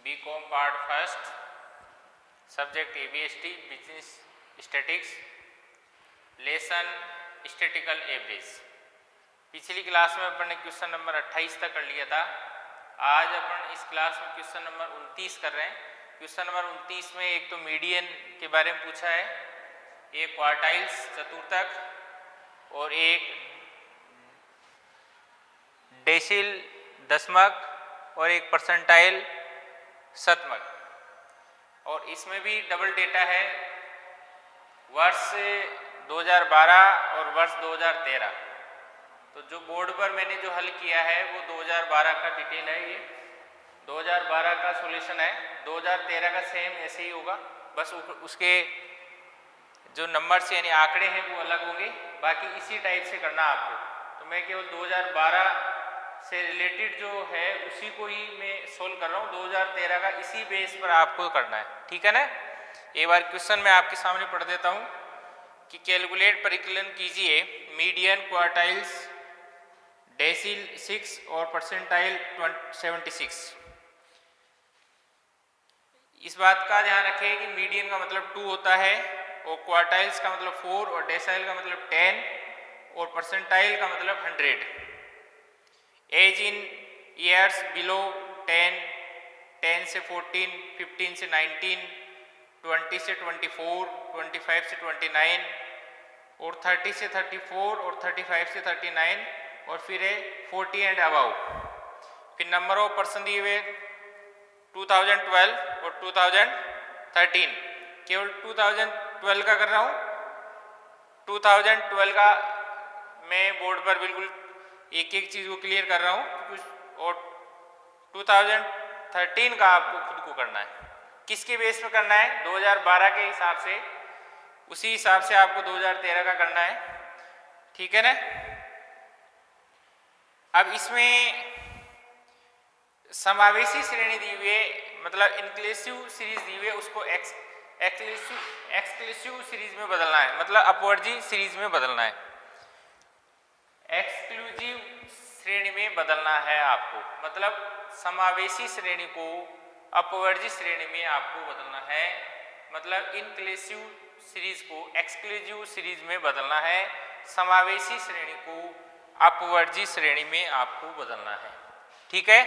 BCom part first, subject ABST business statics, lesson statical average. पिछली class में अपन ने क्वेश्चन नंबर 28 तक कर लिया था। आज अपन इस क्लास में क्वेश्चन नंबर 29 कर रहे हैं। क्वेश्चन नंबर 29 में एक तो मीडियन के बारे में पूछा है, एक क्वार्टाइल्स चतुर्थक और एक डेसिल दशमक और एक परसेंटाइल शतमक। और इसमें भी डबल डेटा है, वर्ष 2012 और वर्ष 2013। तो जो बोर्ड पर मैंने जो हल किया है वो 2012 का डिटेल है, ये 2012 का सॉल्यूशन है। 2013 का सेम ऐसे ही होगा, बस उसके जो नंबर्स यानी आंकड़े हैं वो अलग होंगे, बाकी इसी टाइप से करना आपको। तो मैं केवल 2012 से रिलेटेड जो है उसी को ही मैं सोल्व कर रहा हूँ। 2013 का इसी बेस पर आपको करना है, ठीक है ना। एक बार क्वेश्चन मैं आपके सामने पढ़ देता हूँ कि कैलकुलेट परिकलन कीजिए मीडियन, क्वार्टाइल्स, डेसिल 6 और परसेंटाइल 76। इस बात का ध्यान रखें कि मीडियन का मतलब 2 होता है और क्वार्टाइल्स का मतलब 4 और डेसाइल का मतलब 10 और परसेंटाइल का मतलब 100। एज इन ईयर्स बिलो 10, 10 से 14, 15 से 19, 20 से 24, 25 से 29 और 30 से 34 और 35 से 39 और फिर है 40 एंड अबव। फिर नंबर ऑफ पर्सन दिए हुए 2012 और 2013। केवल 2012 का कर रहा हूँ। 2012 का मैं बोर्ड पर बिल्कुल एक एक चीज़ को क्लियर कर रहा हूँ, और 2013 का आपको खुद को करना है। किसके बेस पे करना है? 2012 के हिसाब से, उसी हिसाब से आपको 2013 का करना है, ठीक है ना। अब इसमें समावेशी श्रेणी दी हुई है, मतलब इंक्लूसिव सीरीज दी हुई है, उसको एक्सक्लूसिव सीरीज में बदलना है, मतलब अपवर्जी सीरीज में बदलना है। एक्सक्लूसिव श्रेणी में बदलना है आपको, मतलब समावेशी श्रेणी को अपवर्जी श्रेणी में आपको बदलना है, मतलब इंक्लूसिव सीरीज को एक्सक्लूसिव सीरीज में बदलना है, समावेशी श्रेणी को अपवर्जी श्रेणी में आपको बदलना है, ठीक है।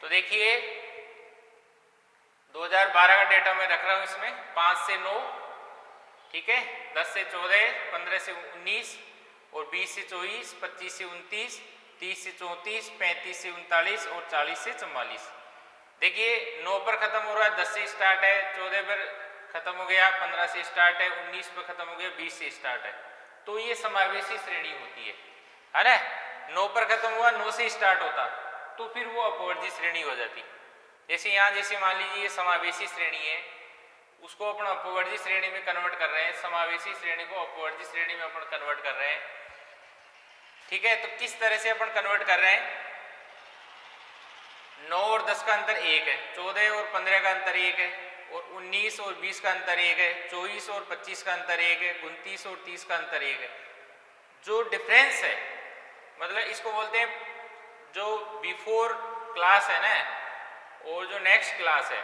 तो देखिए 2012 का डेटा मैं रख रहा हूँ इसमें 5 से 9, ठीक है, 10 से 14, 15 से 19 और 20 से 24, 25 से 29, 30 से 34, 35 से 39 और 40 से 44। देखिए 9 पर खत्म हो रहा है, 10 से स्टार्ट है, 14 पर खत्म हो गया, 15 से स्टार्ट है, 19 पर खत्म हो गया, 20 से स्टार्ट है। तो ये समावेशी श्रेणी होती है ना। 9 पर खत्म हुआ, 9 से स्टार्ट होता तो फिर वो अपवर्जी श्रेणी हो जाती। जैसे यहाँ जैसे मान लीजिए ये समावेशी श्रेणी है, उसको अपन अपवर्जी श्रेणी में कन्वर्ट कर रहे हैं, समावेशी श्रेणी को अपवर्जी श्रेणी में अपन कन्वर्ट कर रहे हैं, ठीक है। तो किस तरह से अपन कन्वर्ट कर रहे हैं? 9 और 10 का अंतर 1 है, 14 और 15 का अंतर 1 है, और 19 और 20 का अंतर 1 है, 24 और 25 का अंतर 1 है, 29 और 30 का अंतर 1 है। जो डिफरेंस है, मतलब इसको बोलते हैं जो बिफोर क्लास है ना और जो नेक्स्ट क्लास है,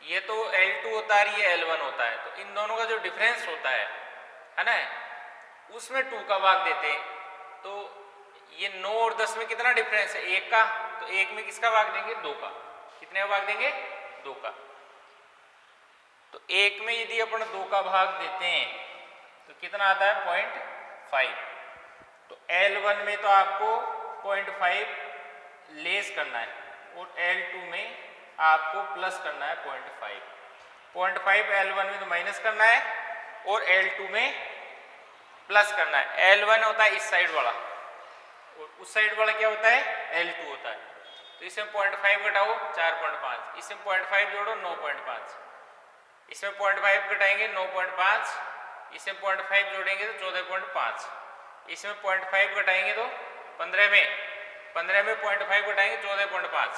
ये तो L2 होता है, ये L1 होता है। तो इन दोनों का जो डिफरेंस होता है ना, उसमें 2 का भाग देते हैं। तो ये 9 और 10 में कितना डिफरेंस है? 1 का। तो 1 में किसका भाग देंगे? 2 का। कितने का भाग देंगे? 2 का। तो 1 में यदि अपन 2 का भाग देते हैं तो कितना आता है? 0.5। तो L1 में तो आपको 0.5 लेस करना है और L2 में आपको प्लस करना है 0.5। 0.5 L1 में तो माइनस करना है और L2 में प्लस करना है। L1 होता है इस साइड वाला और उस साइड वाला क्या होता है? L2 होता है। तो इसमें 0.5 घटाओ 4.5, इसमें 0.5 जोड़ो 9.5, इसमें 0.5 घटाएंगे 9.5, इसमें 0.5 जोड़ेंगे तो 14.5, इसमें 0.5 घटाएंगे तो 15 में 0.5 घटाएंगे 14.5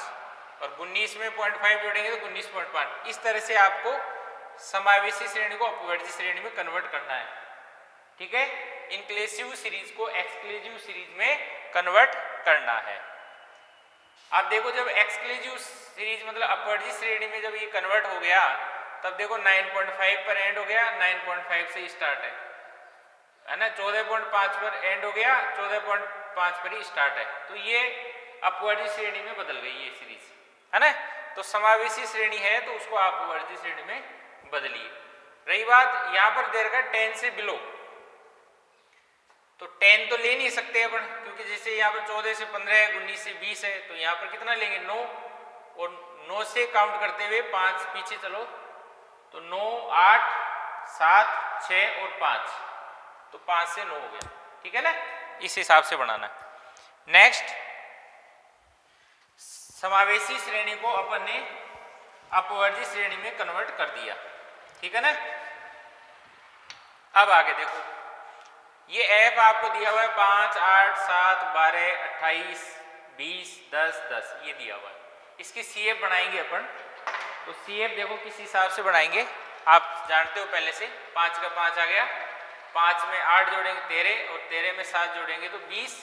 और 19 में 0.5 जोड़ेंगे तो 19.5। इस तरह से आपको समावेशी श्रेणी को अपवर्जी श्रेणी में कन्वर्ट करना है, ठीक है। इंक्लूसिव सीरीज को एक्सक्लूसिव सीरीज में कन्वर्ट करना है। आप देखो जब एक्सक्लूसिव सीरीज मतलब अपवर्जी श्रेणी में जब ये कन्वर्ट हो गया तब देखो 9.5 पर एंड हो गया, 9.5 से स्टार्ट है ना, 14.5 पर एंड हो गया, 14.5 पर ही स्टार्ट है। तो ये अपवर्जी श्रेणी में बदल गई ये सीरीज, है ना। तो समावेशी श्रेणी है तो उसको आप अपवर्जी श्रेणी में बदलिए। रही बात यहाँ पर दे रखा 10 से बिलो, तो 10 तो ले नहीं सकते अपन, क्योंकि जैसे यहाँ पर 14 से 15 है, 19 से 20 है, तो यहाँ पर कितना लेंगे 9, और 9 से काउंट करते हुए 5 पीछे चलो, तो 9, 8, 7, 6 और 5, तो 5 से 9 हो गया, ठीक है ना। इस हिसाब से बनाना है। नेक्स्ट, समावेशी श्रेणी को अपन ने अपवर्जी श्रेणी में कन्वर्ट कर दिया, ठीक है ना। अब आगे देखो, ये एफ आपको दिया हुआ है 5, 8, 7, 12, 28, 20, 10, 10 ये दिया हुआ है। इसकी सीएफ बनाएंगे अपन, तो सीएफ देखो किस हिसाब से बनाएंगे, आप जानते हो पहले से, 5 का 5 आ गया, 5 में 8 जोड़ेंगे 13, और 13 में 7 जोड़ेंगे तो 20,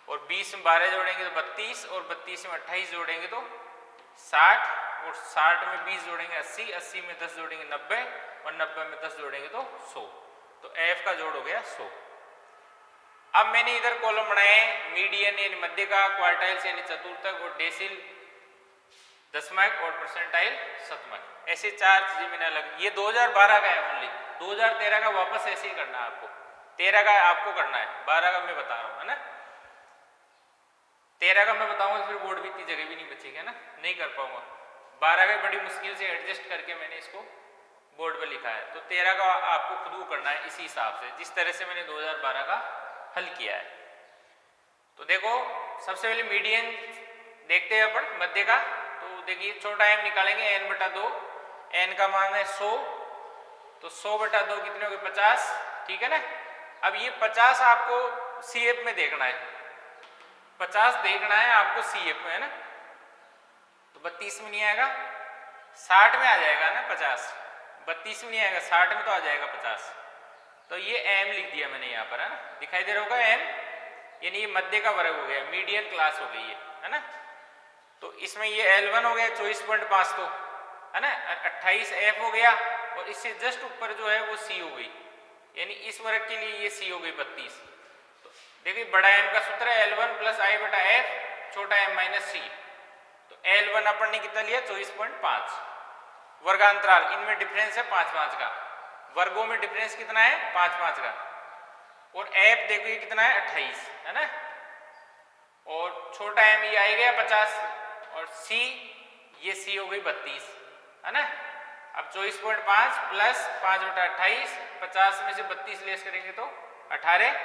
और 20 में 12 जोड़ेंगे तो 32, और 32 में 28 जोड़ेंगे तो 60, और 60 में 20 जोड़ेंगे 80, 80 में 10 जोड़ेंगे 90, और 90 में 10 जोड़ेंगे तो 100, तो एफ का जोड़ हो गया 100। अब मैंने इधर कॉलम बनाए मीडियन यानी मध्य का, क्वार्टाइल्स यानी चतुर्थक, और डेसिल दशमक, और परसेंटाइल शतमक, ऐसे 4 चीजें मैंने अलग। ये 2012 का है ओनली, 2013 का वापस ऐसे ही करना है आपको, 13 का आपको करना है, 12 का मैं बता रहा हूँ, है ना। 13 का मैं बताऊंगा फिर बोर्ड भी इतनी जगह भी नहीं बचेगी, है ना, नहीं कर पाऊंगा। 12 का बड़ी मुश्किल से एडजस्ट करके मैंने इसको बोर्ड पर लिखा है, तो 13 का आपको खुद को करना है इसी हिसाब से जिस तरह से मैंने 2012 का हल किया है। तो देखो सबसे पहले मीडियन देखते हैं अपन मध्य का, तो देखिए छोटा एम निकालेंगे n/2, n का मान है 100, तो 100/2 कितने हो गए 50, ठीक है ना। अब ये 50 आपको सीएफ में देखना है, 50 देखना है आपको सीएफ में, है ना, तो 32 में नहीं आएगा, 60 में आ जाएगा ना 50, 32 में नहीं आएगा, 60 में तो आ जाएगा 50, तो ये m लिख दिया मैंने यहाँ पर, है ना, दिखाई दे रहा होगा m, यानी ये मध्य का वर्ग हो गया, मीडियन क्लास हो गई है ना। तो इसमें ये L1 हो गया 24.5, तो है ना, 28 F हो गया, और इससे जस्ट ऊपर जो है वो C हो गई, यानी इस वर्ग के लिए ये C हो गई 32। तो देखिए बड़ा M का सूत्र है L1 + I/F, छोटा m - C, तो L1 अपन ने कितना लिया 24.5, वर्गांतराल इनमें डिफरेंस है 5-5 का, वर्गों में डिफरेंस कितना है 5-5 का, और F देखिए कितना है 28, है ना, और छोटा m ये आ गया 50, और C ये C हो गई 32, है ना। अब 24.5 + 5/28, 50 में से 32 लेस करेंगे तो 18,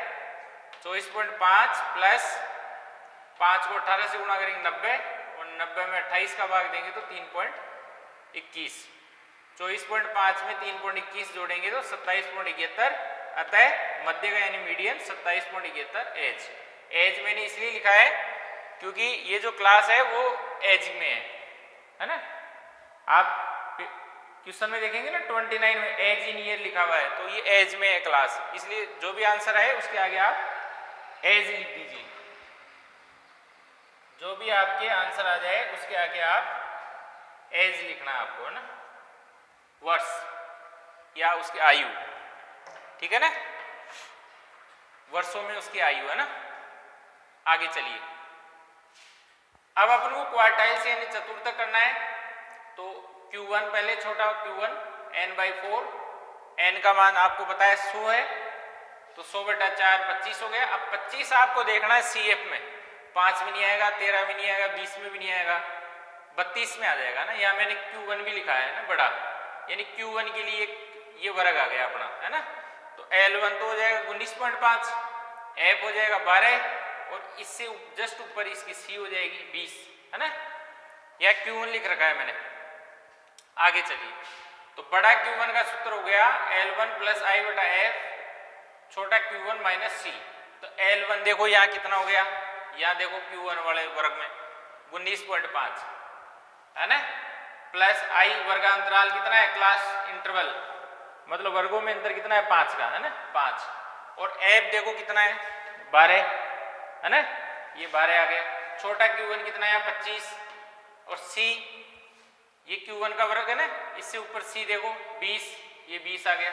24.5 + 5 को 18 से गुणा करेंगे 90, और 90 में 28 का भाग देंगे तो 3.21, 24.5 में 3.21 जोड़ेंगे तो 27.71, अतः मध्य का यानी मीडियन 27.71 एज मैंने इसलिए लिखा है क्योंकि ये जो क्लास है वो एज में है ना। आप क्वेश्चन में देखेंगे ना 29 में एज इन ईयर लिखा हुआ है, तो ये एज में है क्लास, इसलिए जो भी आंसर है उसके आगे आप एज लिख दीजिए, जो भी आपके आंसर आ जाए उसके आगे आप एज लिखना है आपको, है ना, वर्ष या उसकी आयु, ठीक है ना, वर्षों में उसकी आयु, है ना। आगे चलिए, अब अपन को क्वार्टाइल से यानी चतुर्थक करना है, तो Q1 पहले छोटा Q1 n/4, n का मान आपको पता है 100 है, तो 100/4 25 हो गया। अब 25 आपको देखना है CF में, 5 में नहीं आएगा, 13 में नहीं आएगा, 20 में भी नहीं आएगा, 32 में आ जाएगा ना। यहाँ मैंने Q1 भी लिखा है ना बड़ा, यानी Q1 के लिए ये वर्ग आ गया अपना, है ना। तो L1 तो हो जाएगा 19.5, F हो जाएगा 12, और इससे जस्ट ऊपर इसकी C हो जाएगी 20, है ना। यह Q1 लिख रखा है मैंने। आगे चलिए, तो बड़ा Q1 का सूत्र हो गया L1 + I/F, छोटा Q1 - C, तो L1 देखो यहाँ कितना हो गया, यहाँ देखो Q1 वाले वर्ग में 19.5, है ना, प्लस I वर्गांतराल कितना है, क्लास इंटरवल मतलब वर्गों में अंतर कितना है 5 का, है ना, 5, और F देखो कितना है 12, है ना, ये 12 आ गया। छोटा Q1 कितना आया 25 और C ये Q1 का वर्ग है ना, इससे ऊपर C देखो 20, ये 20 आ गया।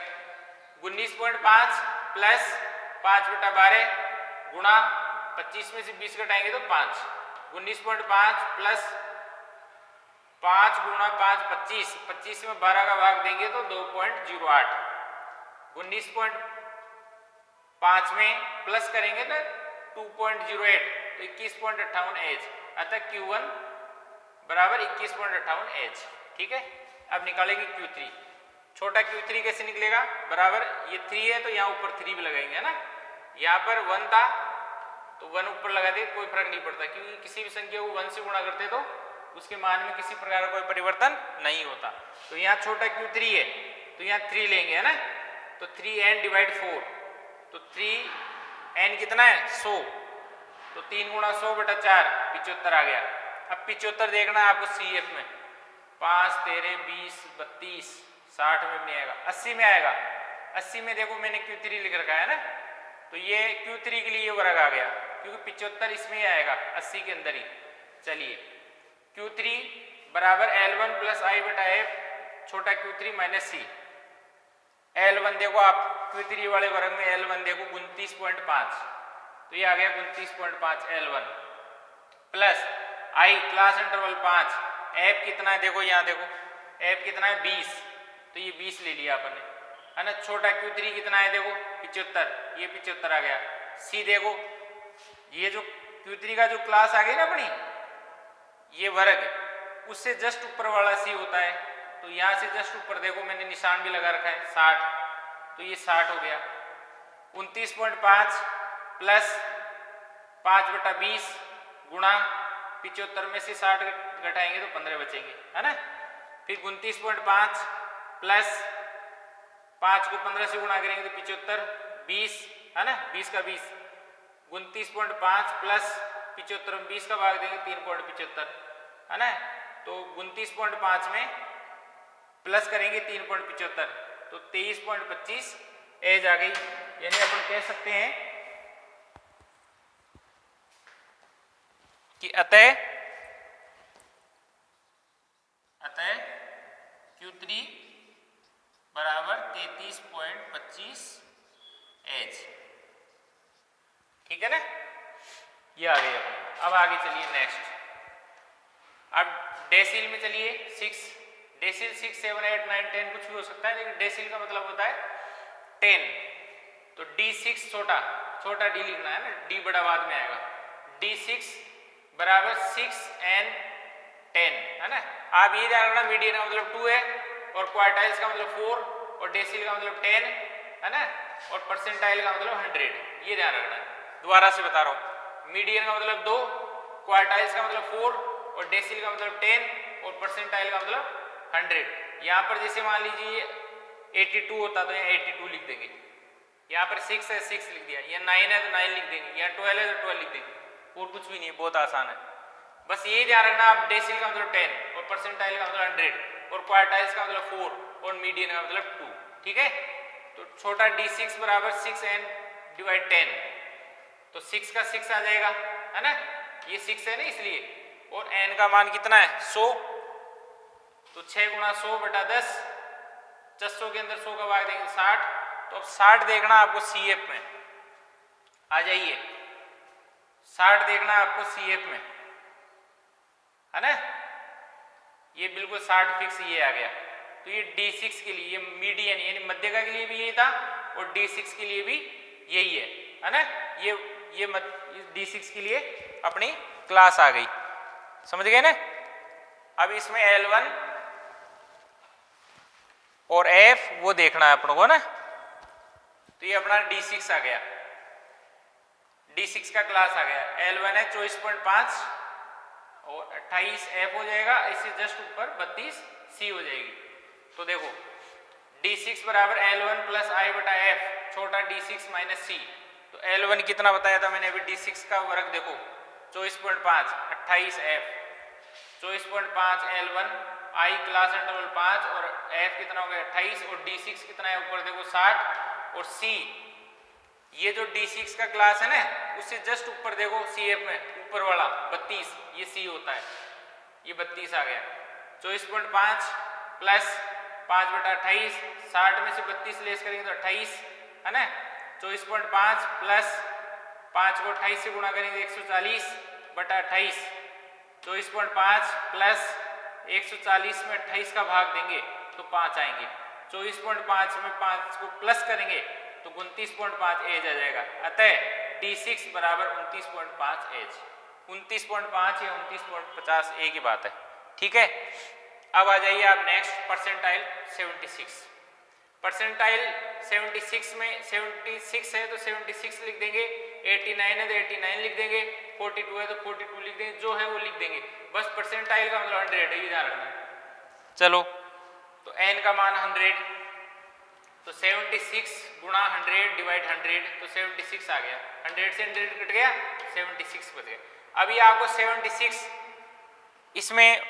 19.5 प्लस 5/12 गुणा 25 में से 20 घटाएंगे तो 5। 19.5 प्लस 5 गुणा 5 25, 25 में 12 का भाग देंगे तो 2.08। 19.5 में प्लस करेंगे ना 2.08 तो 21.58 एज, अतः Q1 बराबर 21.58 एज। ठीक है, अब निकालेंगे Q3। छोटा Q3 कैसे निकलेगा, बराबर ये 3 है तो यहाँ ऊपर 3 भी लगाएंगे है ना, यहाँ पर 1 था तो 1 ऊपर लगा दे, कोई फर्क नहीं पड़ता, क्योंकि किसी भी संख्या को 1 से गुणा करते तो उसके मान में किसी प्रकार का कोई परिवर्तन नहीं होता। तो यहाँ छोटा Q3 है तो यहाँ 3 लेंगे है ना, तो 3n डिवाइड 4, तो 3n कितना है 100, तो 3 गुणा 100/4 75 आ गया। अब 75 देखना है आपको CF में, 5 13 20 32 60 में नहीं आएगा, 80 में आएगा। 80 में देखो मैंने Q3 लिख रखा है ना, तो ये Q3 के लिए ये वर्ग आ गया, क्योंकि 75 इसमें ही आएगा 80 के अंदर ही। चलिए Q3 बराबर L1 प्लस I/F छोटा Q3 माइनस C। L1 देखो आप Q3 वाले वर्ग में L1 देखो 29.5, तो ये आ गया 29.5 L1 plus I class interval 5, F कितना है देखो, यहाँ देखो F कितना है 20, तो ये 20 ले लिया अपन ने है ना। छोटा Q3 कितना है देखो 75, ये 75 आ गया। C देखो ये जो Q3 का जो क्लास आ गई ना अपनी, ये वर्ग उससे जस्ट ऊपर वाला C होता है, तो यहाँ से जस्ट ऊपर देखो मैंने निशान भी लगा रखा है 60, तो ये 60 हो गया। 29.5 प्लस 5/20 गुणा 75 में से 60 घटाएंगे तो 15 बचेंगे है ना। फिर 29.5 प्लस 5 को 15 से गुणा करेंगे तो 75 20 है ना, 20 का 20। 29.5 प्लस 75 में 20 का भाग देंगे 3.75 है ना, तो 29.5 में प्लस करेंगे 3.75 तो 23.25 एज आ गई। यानी अपन कह सकते हैं कि अतः Q3 बराबर 33.25 एज। ठीक है ना, ये आ गई अपन। अब आगे चलिए नेक्स्ट, अब डेसिल में चलिए 6, डेसिल 6 7 8 9 10 कुछ भी हो सकता है, लेकिन डेसिल का मतलब होता है 10, तो D6 छोटा D लिखना है ना, D बड़ा बाद में आएगा। D6 बराबर 6n 10 है ना। आप ये ध्यान रखना मीडियन का मतलब 2 है और क्वार्टाइल्स का मतलब 4 और डेसिल का मतलब 10 है ना, और परसेंटाइल का मतलब 100, ये ध्यान रखना है। दोबारा से बता रहा हूँ, मीडियन का मतलब 2, क्वार्टाइल्स का मतलब 4 और डेसिल का मतलब 10 और परसेंटाइल का मतलब 100। यहाँ पर जैसे मान लीजिए 82 होता तो यहाँ 82 लिख देंगे, यहाँ पर 6 है 6 लिख दिया, यहाँ 9 है तो 9 लिख देंगे, यहाँ 12 है तो 12 लिख देंगे, और कुछ भी नहीं है, बहुत आसान है। बस ये ध्यान रखना आप डेसिल का मतलब 10 और परसेंटाइल का मतलब 100 और क्वार्टाइल्स का मतलब 4 और मीडियन का मतलब 2। ठीक है, तो छोटा D6 बराबर 6n डिवाइड 10, तो 6 का 6 आ जाएगा है ना, ये 6 है ना इसलिए, और n का मान कितना है 100, तो 6 गुणा 100/10, 600 के अंदर 100 का भाग देंगे 60, तो अब 60 देखना आपको CF में, आ जाइए 60 देखना आपको CF में है ना, ये बिल्कुल 60 फिक्स ये आ गया। तो ये D6 के लिए, ये मीडियन यानी मध्यका के लिए भी यही था और D6 के लिए भी यही है ना, ये D6 के लिए अपनी क्लास आ गई, समझ गए ना। अब इसमें L1 और F वो देखना है अपन को ना, तो ये अपना D6 आ गया, D6 का क्लास आ गया। L1 है 24.5 और 28 F हो जाएगा, इससे जस्ट ऊपर 32 C हो जाएगी। तो देखो D6 बराबर L1 प्लस I/F छोटा D6 माइनस C, तो L1 कितना बताया था मैंने अभी, D6 का वर्ग देखो 24.5 28 F, 24.5 L1 I class interval 5 और F कितना हो गया 28 और D6 कितना है ऊपर देखो 60 और C, ये जो D6 का क्लास है ना उससे जस्ट ऊपर देखो CF में ऊपर वाला 32, ये C होता है, ये 32 आ गया। 24.5 प्लस 5/28, 60 में से 32 लेस करेंगे तो 28 है ना। 24.5 प्लस 5 को 28 से गुणा करेंगे 140/28। 24.5 प्लस 140 में 28 का भाग देंगे तो 5 आएंगे। 24.5 में 5 को प्लस करेंगे तो 29.5 एज आ जाएगा। अतः D6 बराबर 29.5 एज। 29.5 या 29.50 ए की बात है, ठीक है। अब आ जाइए आप नेक्स्ट परसेंटाइल 76। परसेंटाइल 76 में 76 है तो 76 लिख देंगे, 89 है तो 89 लिख देंगे, 42 है तो 42 लिख देंगे, जो है वो लिख देंगे। बस परसेंटाइल का मतलब 100 है, ये ध्यान रखना। चलो तो n का मान 100, तो 76 गुणा 100 डिवाइड 100 तो 76 आ गया। 100 से 100 कट गया, 76 बच गया। अभी आपको 76 इसमें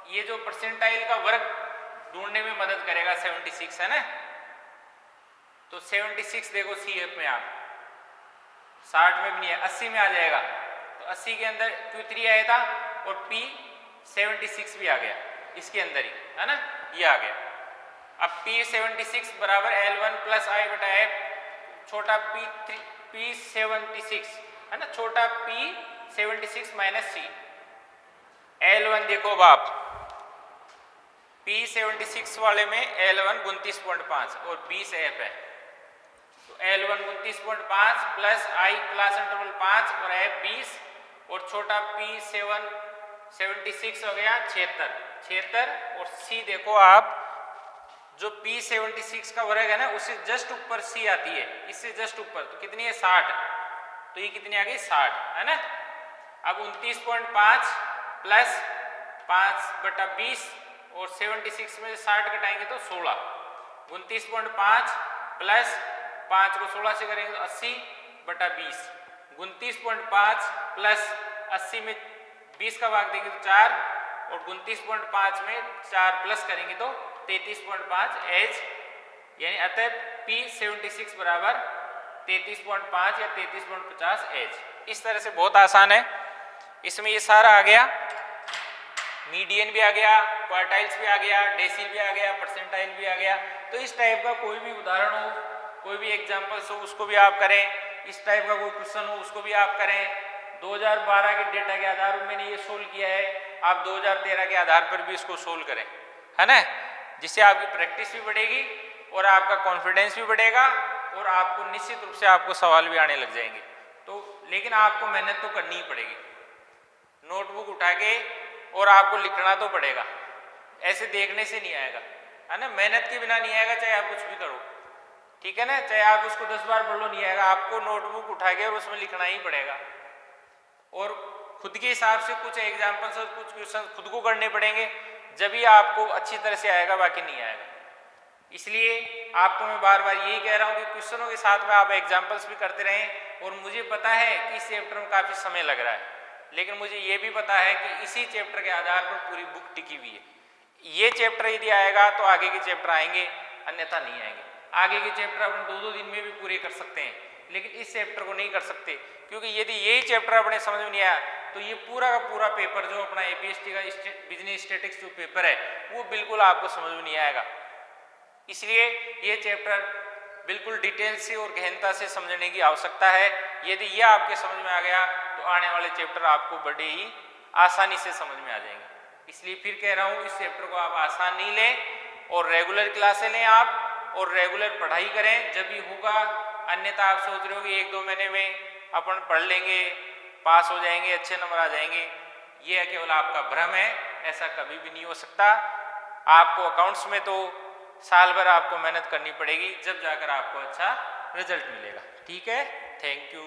ये जो परसेंटाइल का वर्ग ढूंढने में मदद करेगा 76 है ना। तो 76 देखो CF में आप 60 में भी नहीं है, 80 में आ जाएगा। तो 80 के अंदर Q3 आया था और P76 भी आ गया इसके अंदर ही है ना, ये आ गया। अब P76 बराबर L1 प्लस I बटा F, छोटा P76 है ना, छोटा P76 माइनस C। L1 देखो बाप, P76 वाले में L1 29.5 और 20 F है, तो L1 29.5 plus I class interval 5 और F 20 और छोटा P76 हो गया 76 और C देखो आप, जो P76 का वर्ग है ना उससे जस्ट ऊपर C आती है, इससे जस्ट ऊपर, तो कितनी है 60, तो ये कितनी आ गई 60 है ना। अब 29.5 प्लस 5/20 और 76 में 60 घटाएंगे तो 16। 29.5 प्लस 5 को 16 से करेंगे तो 80/20। 29.5 प्लस 80 में 20 का भाग देंगे तो 4 और 29.5 में 4 प्लस करेंगे तो 33.5 एज, यानी अतः P76 बराबर 33.5 या 33.50 एज। इस तरह से बहुत आसान है। इसमें ये सारा आ गया, मीडियन भी आ गया, क्वार्टाइल्स भी आ गया, डेसिल भी आ गया, परसेंटाइल भी आ गया। तो इस टाइप का कोई भी उदाहरण हो, कोई भी एग्जांपल्स हो, उसको भी आप करें। इस टाइप का कोई क्वेश्चन हो उसको भी आप करें। 2012 के डेटा के आधार पर मैंने ये सोल्व किया है, आप 2013 के आधार पर भी इसको सोल्व करें, है ना, जिससे आपकी प्रैक्टिस भी बढ़ेगी और आपका कॉन्फिडेंस भी बढ़ेगा और आपको निश्चित रूप से आपको सवाल भी आने लग जाएंगे। तो लेकिन आपको मेहनत तो करनी ही पड़ेगी, नोटबुक उठा के, और आपको लिखना तो पड़ेगा, ऐसे देखने से नहीं आएगा, है ना। मेहनत के बिना नहीं आएगा, चाहे आप कुछ भी करो, ठीक है ना, चाहे आप उसको 10 बार पढ़ लो नहीं आएगा, आपको नोटबुक उठा के और उसमें लिखना ही पड़ेगा। और खुद के हिसाब से कुछ एग्जाम्पल्स और कुछ क्वेश्चन खुद को करने पड़ेंगे, जब ही आपको अच्छी तरह से आएगा, बाकी नहीं आएगा। इसलिए आपको मैं बार बार यही कह रहा हूँ कि क्वेश्चनों के साथ में आप एग्जाम्पल्स भी करते रहें। और मुझे पता है कि इस चैप्टर में काफ़ी समय लग रहा है, लेकिन मुझे ये भी पता है कि इसी चैप्टर के आधार पर पूरी बुक टिकी हुई है। ये चैप्टर यदि आएगा तो आगे के चैप्टर आएंगे, अन्यथा नहीं आएंगे। आगे के चैप्टर अपन 2-2 दिन में भी पूरे कर सकते हैं, लेकिन इस चैप्टर को नहीं कर सकते, क्योंकि यदि यही चैप्टर अपने समझ में नहीं आया तो ये पूरा का पूरा पेपर जो अपना APST का बिजनेस स्टैटिस्टिक्स जो पेपर है वो बिल्कुल आपको समझ में नहीं आएगा। इसलिए ये चैप्टर बिल्कुल डिटेल से और गहनता से समझने की आवश्यकता है। यदि यह आपके समझ में आ गया तो आने वाले चैप्टर आपको बड़े ही आसानी से समझ में आ जाएंगे। इसलिए फिर कह रहा हूँ, इस चैप्टर को आप आसान नहीं लें और रेगुलर क्लासें लें आप, और रेगुलर पढ़ाई करें जब भी होगा। अन्यथा आप सोच रहे हो कि 1-2 महीने में अपन पढ़ लेंगे, पास हो जाएंगे, अच्छे नंबर आ जाएंगे, यह केवल आपका भ्रम है, ऐसा कभी भी नहीं हो सकता। आपको अकाउंट्स में तो साल भर आपको मेहनत करनी पड़ेगी, जब जाकर आपको अच्छा रिजल्ट मिलेगा। ठीक है, थैंक यू।